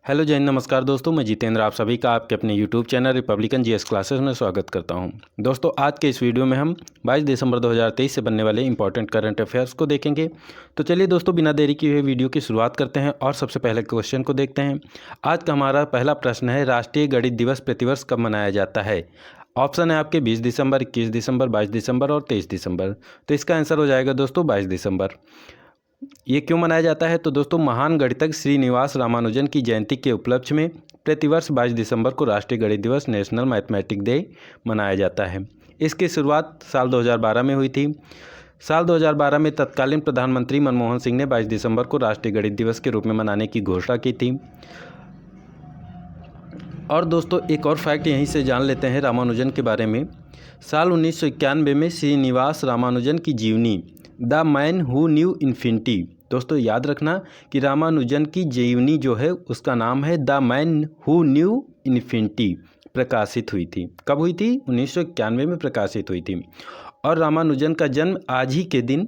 Hello जय हिंद, नमस्कार दोस्तों। मैं जितेंद्र आप सभी का आपके अपने YouTube channel Republican GS classes में स्वागत करता हूं। दोस्तों, आज के इस वीडियो में हम 22 दिसंबर 2023 से बनने वाले इंपॉर्टेंट करंट अफेयर्स को देखेंगे। तो चलिए दोस्तों, बिना देरी किए हुए वीडियो की शुरुआत करते हैं और सबसे पहले क्वेश्चन को देखते हैं। आज का हमारा पहला प्रश्न है, राष्ट्रीय गणित दिवस प्रतिवर्ष कब मनाया जाता है? ऑप्शन है आपके 20 दिसंबर, 21 दिसंबर, 22 दिसंबर और 23 दिसंबर। तो इसका आंसर हो जाएगा दोस्तों 22 दिसंबर। ये क्यों मनाया जाता है? तो दोस्तों, महान गणितज्ञ श्रीनिवास रामानुजन की जयंती के उपलक्ष्य में प्रतिवर्ष 22 दिसंबर को राष्ट्रीय गणित दिवस नेशनल मैथमेटिक डे मनाया जाता है। इसकी शुरुआत साल 2012 में हुई थी। साल 2012 में तत्कालीन प्रधानमंत्री मनमोहन सिंह ने 22 दिसंबर को राष्ट्रीय गणित दिवस के रूप में मनाने की घोषणा की थी। और दोस्तों, एक और फैक्ट यहीं से जान लेते हैं रामानुजन के बारे में। साल 1991 में श्रीनिवास रामानुजन की जीवनी the man who knew infinity, दोस्तों याद रखना कि रामानुजन की जीवनी जो है उसका नाम है the man who knew infinity, प्रकाशित हुई थी। कब हुई थी? 1991 में प्रकाशित हुई थी। और रामानुजन का जन्म आज ही के दिन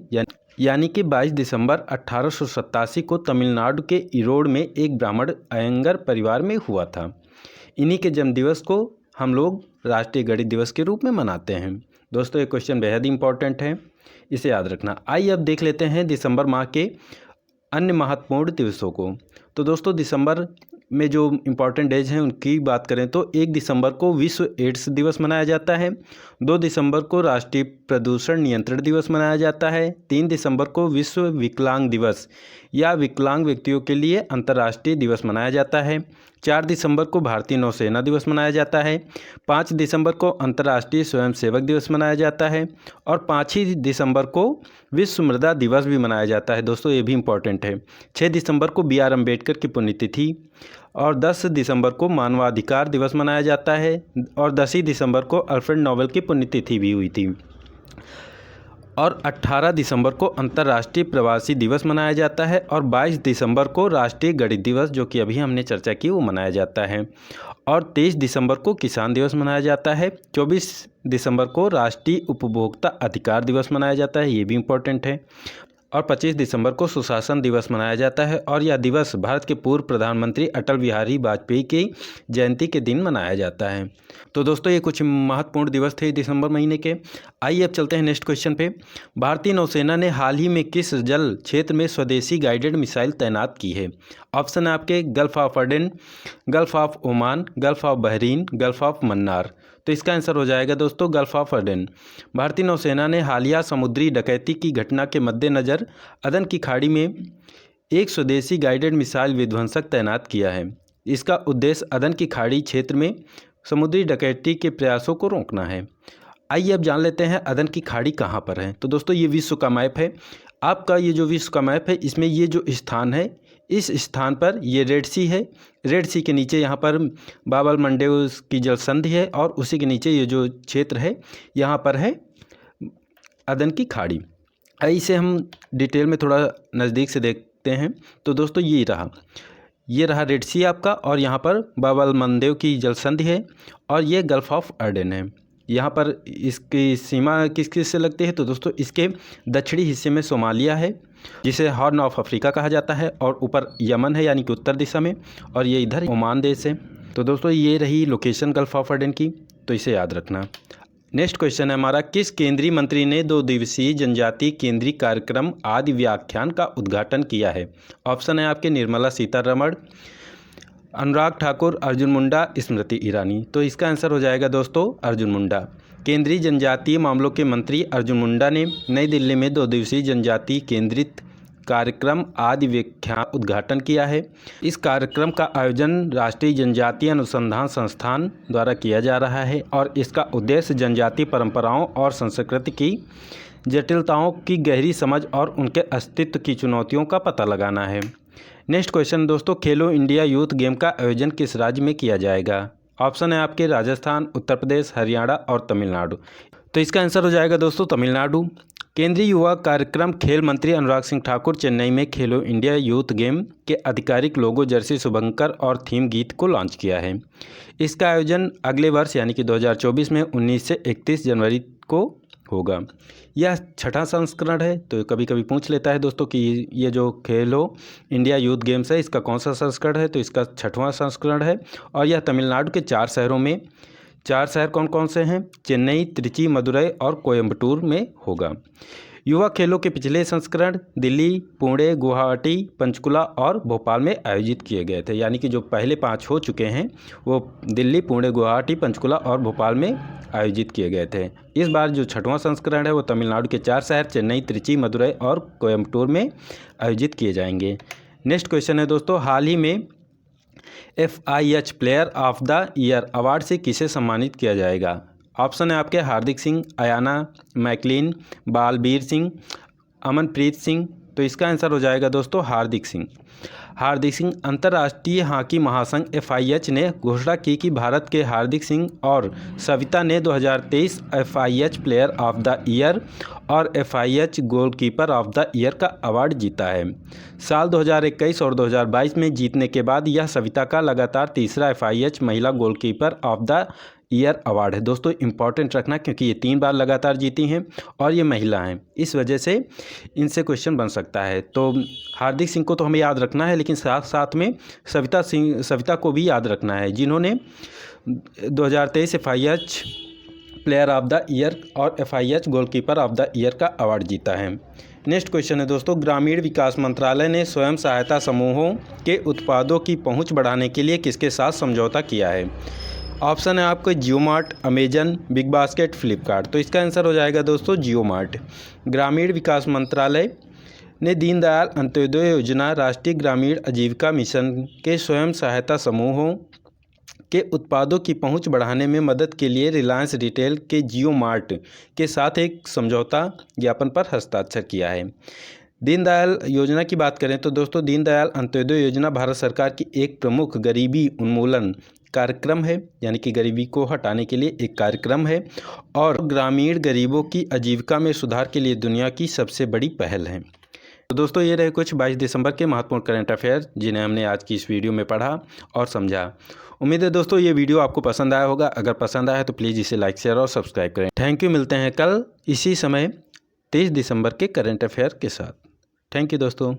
यानी कि 22 दिसंबर 1887 को तमिलनाडु के इरोड में एक ब्राह्मण अयंगर परिवार में हुआ था। इन्हीं के जन्मदिवस को हम लोग राष्ट्रीय गणित दिवस के रूप में मनाते हैं। दोस्तों, ये क्वेश्चन बेहद इंपॉर्टेंट है, इसे याद रखना। आइए अब देख लेते हैं दिसंबर माह के अन्य महत्वपूर्ण दिवसों को। तो दोस्तों, दिसंबर में जो इम्पोर्टेंट डेज हैं उनकी बात करें तो 1 दिसंबर को विश्व एड्स दिवस मनाया जाता है। 2 दिसंबर को राष्ट्रीय प्रदूषण नियंत्रण दिवस मनाया जाता है। 3 दिसंबर को विश्व विकलांग दिवस या विकलांग व्यक्तियों के लिए अंतर्राष्ट्रीय दिवस मनाया जाता है। 4 दिसंबर को भारतीय नौसेना दिवस मनाया जाता है। 5 दिसंबर को अंतर्राष्ट्रीय स्वयंसेवक दिवस मनाया जाता है। और 5 ही दिसंबर को विश्व मृदा दिवस भी मनाया जाता है। दोस्तों, ये भी इम्पोर्टेंट है। 6 दिसंबर को बी आर अम्बेडकर की पुण्यतिथि और 10 दिसंबर को मानवाधिकार दिवस मनाया जाता है। और 10 ही दिसंबर को अल्फ्रेड नोबेल की पुण्यतिथि भी हुई थी। और 18 दिसंबर को अंतर्राष्ट्रीय प्रवासी दिवस मनाया जाता है। और 22 दिसंबर को राष्ट्रीय गणित दिवस, जो कि अभी हमने चर्चा की, वो मनाया जाता है। और 23 दिसंबर को किसान दिवस मनाया जाता है। 24 दिसंबर को राष्ट्रीय उपभोक्ता अधिकार दिवस मनाया जाता है, ये भी इम्पोर्टेंट है। और 25 दिसंबर को सुशासन दिवस मनाया जाता है। और यह दिवस भारत के पूर्व प्रधानमंत्री अटल बिहारी वाजपेयी की जयंती के दिन मनाया जाता है। तो दोस्तों, ये कुछ महत्वपूर्ण दिवस थे दिसंबर महीने के। आइए अब चलते हैं नेक्स्ट क्वेश्चन पे। भारतीय नौसेना ने हाल ही में किस जल क्षेत्र में स्वदेशी गाइडेड मिसाइल तैनात की है? ऑप्शन है आपके gulf of अडेन, gulf of Oman, gulf of Bahrain, gulf of Mannar. तो इसका आंसर हो जाएगा दोस्तों गल्फ ऑफ अडेन। भारतीय नौसेना ने हालिया समुद्री डकैती की घटना के मद्देनज़र अदन की खाड़ी में एक स्वदेशी गाइडेड मिसाइल विध्वंसक तैनात किया है। इसका उद्देश्य अदन की खाड़ी क्षेत्र में समुद्री डकैती के प्रयासों को रोकना है। आइए अब जान लेते हैं अदन की खाड़ी कहाँ पर है। तो दोस्तों, ये विश्व का मैप है आपका। ये जो विश्व का मैप है, इसमें ये जो स्थान है, इस स्थान पर ये रेड सी है। रेड सी के नीचे यहाँ पर बाबल मंडेव की जल संधि है। और उसी के नीचे ये जो क्षेत्र है, यहाँ पर है अदन की खाड़ी। इसे हम डिटेल में थोड़ा नज़दीक से देखते हैं। तो दोस्तों, ये रहा रेड सी आपका। और यहाँ पर बाबल मंडेव की जल संधि है। और ये गल्फ ऑफ अडेन है। यहाँ पर इसकी सीमा किस किस से लगती है? तो दोस्तों, इसके दक्षिणी हिस्से में सोमालिया है, जिसे हॉर्न ऑफ अफ्रीका कहा जाता है। और ऊपर यमन है, यानी कि उत्तर दिशा में। और ये इधर ओमान देश है। तो दोस्तों, ये रही लोकेशन गल्फ ऑफ अडेन की, तो इसे याद रखना। नेक्स्ट क्वेश्चन है हमारा, किस केंद्रीय मंत्री ने 2 दिवसीय जनजातीय केंद्रीय कार्यक्रम आदि व्याख्यान का उद्घाटन किया है? ऑप्शन है आपके निर्मला सीतारमण, अनुराग ठाकुर, अर्जुन मुंडा, स्मृति ईरानी। तो इसका आंसर हो जाएगा दोस्तों अर्जुन मुंडा। केंद्रीय जनजातीय मामलों के मंत्री अर्जुन मुंडा ने नई दिल्ली में 2 दिवसीय जनजातीय केंद्रित कार्यक्रम आदि व्याख्यान उद्घाटन किया है। इस कार्यक्रम का आयोजन राष्ट्रीय जनजातीय अनुसंधान संस्थान द्वारा किया जा रहा है। और इसका उद्देश्य जनजातीय परंपराओं और संस्कृति की जटिलताओं की गहरी समझ और उनके अस्तित्व की चुनौतियों का पता लगाना है। नेक्स्ट क्वेश्चन दोस्तों, खेलो इंडिया यूथ गेम का आयोजन किस राज्य में किया जाएगा? ऑप्शन है आपके राजस्थान, उत्तर प्रदेश, हरियाणा और तमिलनाडु। तो इसका आंसर हो जाएगा दोस्तों तमिलनाडु। केंद्रीय युवा कार्यक्रम खेल मंत्री अनुराग सिंह ठाकुर चेन्नई में खेलो इंडिया यूथ गेम के आधिकारिक लोगो, जर्सी, शुभंकर और थीम गीत को लॉन्च किया है। इसका आयोजन अगले वर्ष यानी कि 2024 में 19 से 31 जनवरी को होगा। यह छठा संस्करण है, तो कभी कभी पूछ लेता है दोस्तों कि ये जो खेलो इंडिया यूथ गेम्स है इसका कौन सा संस्करण है, तो इसका छठवां संस्करण है। और यह तमिलनाडु के 4 शहरों में, 4 शहर कौन कौन से हैं, चेन्नई, त्रिची, मदुरई और कोयम्बटूर में होगा। युवा खेलों के पिछले संस्करण दिल्ली, पुणे, गुवाहाटी, पंचकुला और भोपाल में आयोजित किए गए थे। यानी कि जो पहले 5 हो चुके हैं वो दिल्ली, पुणे, गुवाहाटी, पंचकुला और भोपाल में आयोजित किए गए थे। इस बार जो छठवां संस्करण है वो तमिलनाडु के 4 शहर चेन्नई, त्रिची, मदुरई और कोयम्बटूर में आयोजित किए जाएंगे। नेक्स्ट क्वेश्चन है दोस्तों, हाल ही में FIH player of the year award से किसे सम्मानित किया जाएगा। ऑप्शन है आपके हार्दिक सिंह, अयाना मैकलिन, बालबीर सिंह, अमनप्रीत सिंह। तो इसका आंसर हो जाएगा दोस्तों हार्दिक सिंह। हार्दिक सिंह। अंतर्राष्ट्रीय हॉकी महासंघ FIH ने घोषणा की कि भारत के हार्दिक सिंह और सविता ने 2023 FIH player of the year और FIH goalkeeper of the year का अवार्ड जीता है। साल 2021 और 2022 में जीतने के बाद यह सविता का लगातार तीसरा FIH महिला goalkeeper of the year award है। दोस्तों इंपॉर्टेंट रखना क्योंकि ये 3 बार लगातार जीती हैं और ये महिला हैं, इस वजह से इनसे क्वेश्चन बन सकता है। तो हार्दिक सिंह को तो हमें याद रखना है, लेकिन साथ साथ में सविता को भी याद रखना है, जिन्होंने 2023 FIH player of the year और FIH goalkeeper of the year का अवार्ड जीता है। नेक्स्ट क्वेश्चन है दोस्तों, ग्रामीण विकास मंत्रालय ने स्वयं सहायता समूहों के उत्पादों की पहुंच बढ़ाने के लिए किसके साथ समझौता किया है। ऑप्शन है आपको Jio Mart, Amazon, BigBasket, Flipkart. तो इसका आंसर हो जाएगा दोस्तों जियो मार्ट। ग्रामीण विकास मंत्रालय ने दीनदयाल अंत्योदय योजना, राष्ट्रीय ग्रामीण आजीविका मिशन के स्वयं सहायता समूहों के उत्पादों की पहुंच बढ़ाने में मदद के लिए रिलायंस रिटेल के जियो मार्ट के साथ एक समझौता ज्ञापन पर हस्ताक्षर किया है। दीनदयाल योजना की बात करें तो दोस्तों दीनदयाल अंत्योदय योजना भारत सरकार की एक प्रमुख गरीबी उन्मूलन कार्यक्रम है, यानी कि गरीबी को हटाने के लिए एक कार्यक्रम है और ग्रामीण गरीबों की आजीविका में सुधार के लिए दुनिया की सबसे बड़ी पहल है। तो दोस्तों ये रहे कुछ 22 दिसंबर के महत्वपूर्ण करंट अफेयर जिन्हें हमने आज की इस वीडियो में पढ़ा और समझा। उम्मीद है दोस्तों ये वीडियो आपको पसंद आया होगा। अगर पसंद आया तो प्लीज़ इसे लाइक, शेयर और सब्सक्राइब करें। Thank you. मिलते हैं कल इसी समय 23 दिसंबर के करंट अफेयर के साथ। थैंक यू दोस्तों।